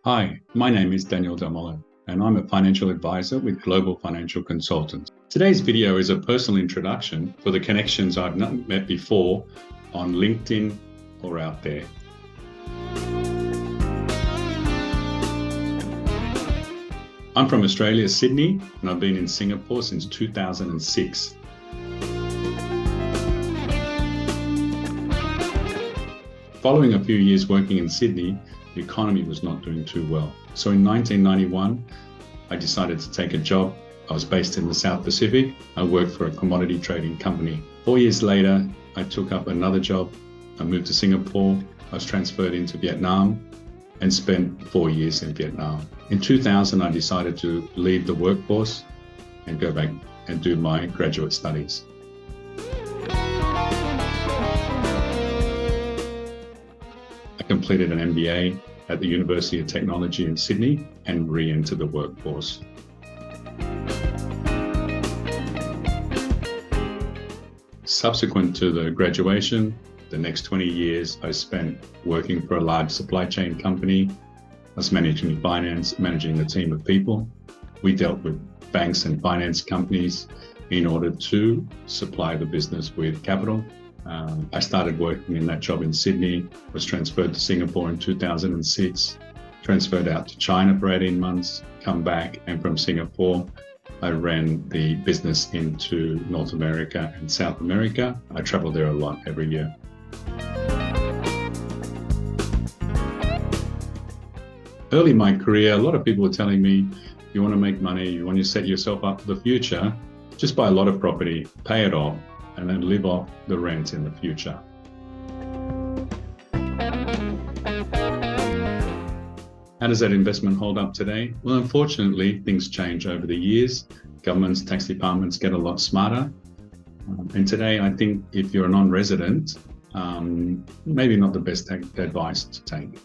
Hi, my name is Daniel Molin, and I'm a financial advisor with Global Financial Consultants. Today's video is a personal introduction for the connections I've not met before on LinkedIn or out there. I'm from Australia, Sydney, and I've been in Singapore since 2006. Following a few years working in Sydney, the economy was not doing too well. So in 1991, I decided to take a job. I was based in the South Pacific. I worked for a commodity trading company. 4 years later, I took up another job. I moved to Singapore. I was transferred into Vietnam and spent 4 years in Vietnam. In 2000, I decided to leave the workforce and go back and do my graduate studies. I completed an MBA at the University of Technology in Sydney and re-entered the workforce. Subsequent to the graduation, the next 20 years I spent working for a large supply chain company. I was managing finance, managing a team of people. We dealt with banks and finance companies in order to supply the business with capital. I started working in that job in Sydney, was transferred to Singapore in 2006, transferred out to China for 18 months, come back, and from Singapore, I ran the business into North America and South America. I travel there a lot every year. Early in my career, a lot of people were telling me, you want to make money, you want to set yourself up for the future, just buy a lot of property, pay it off, and then live off the rent in the future. How does that investment hold up today? Well, unfortunately, things change over the years. Governments, tax departments get a lot smarter. And today, I think if you're a non-resident, maybe not the best advice to take.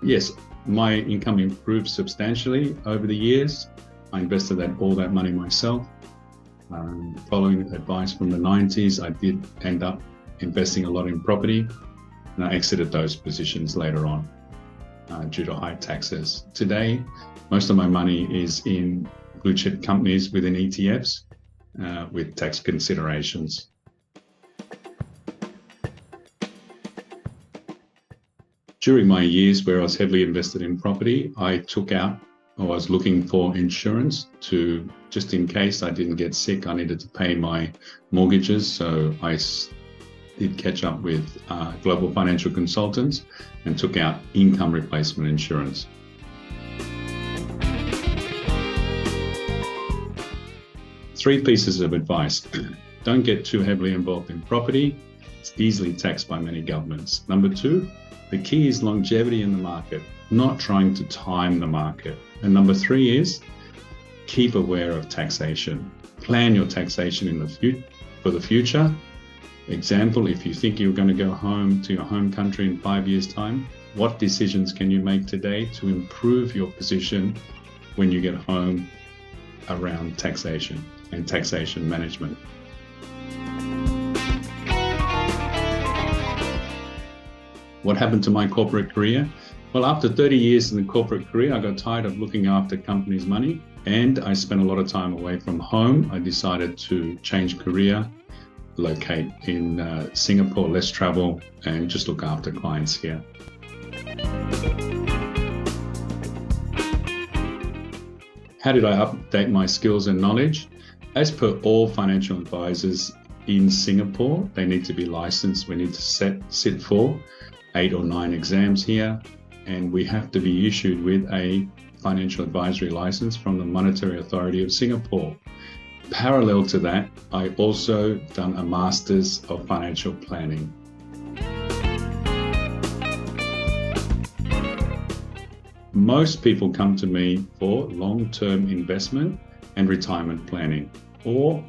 Yes, my income improved substantially over the years. I invested all that money myself. Following advice from the 90s, I did end up investing a lot in property, and I exited those positions later on due to high taxes. Today, most of my money is in blue chip companies within ETFs with tax considerations. During my years where I was heavily invested in property, I was looking for insurance to, just in case I didn't get sick, I needed to pay my mortgages. So I did catch up with Global Financial Consultants and took out income replacement insurance. Three pieces of advice. Don't get too heavily involved in property. It's easily taxed by many governments. Number two, the key is longevity in the market, not trying to time the market. And number three is keep aware of taxation. Plan your taxation for the future. Example, if you think you're going to go home to your home country in 5 years' time, what decisions can you make today to improve your position when you get home around taxation and taxation management? What happened to my corporate career? Well, after 30 years in the corporate career, I got tired of looking after companies' money, and I spent a lot of time away from home. I decided to change career, locate in Singapore, less travel, and just look after clients here. How did I update my skills and knowledge? As per all financial advisors in Singapore, they need to be licensed. We need to sit for 8 or 9 exams here, and we have to be issued with a financial advisory license from the Monetary Authority of Singapore. Parallel to that, I also done a Master's of Financial Planning. Most people come to me for long-term investment and retirement planning, or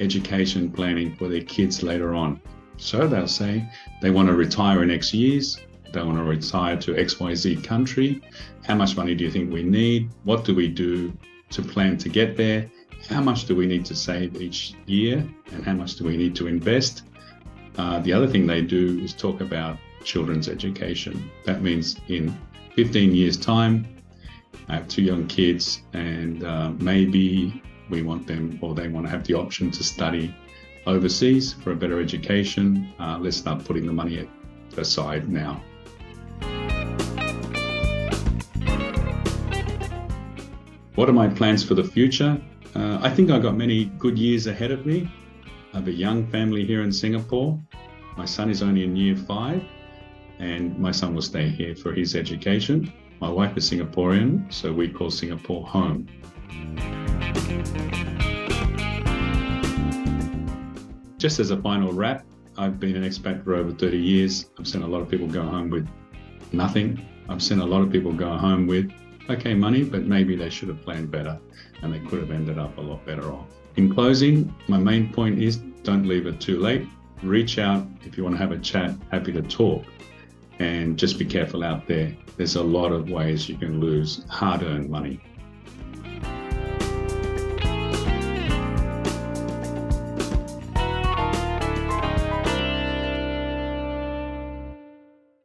education planning for their kids later on. So they'll say they want to retire in X years, they want to retire to XYZ country. How much money do you think we need? What do we do to plan to get there? How much do we need to save each year? And how much do we need to invest? The other thing they do is talk about children's education. That means in 15 years' time, I have 2 young kids, and maybe we want them, or they want to have the option to study overseas for a better education. Let's start putting the money aside now. What are my plans for the future? I think I've got many good years ahead of me. I have a young family here in Singapore. My son is only in year 5, and my son will stay here for his education. My wife is Singaporean, so we call Singapore home. Just as a final wrap, I've been an expat for over 30 years. I've seen a lot of people go home with nothing. I've seen a lot of people go home with okay money, but maybe they should have planned better and they could have ended up a lot better off. In closing, my main point is don't leave it too late. Reach out if you want to have a chat, happy to talk. And just be careful out there. There's a lot of ways you can lose hard-earned money.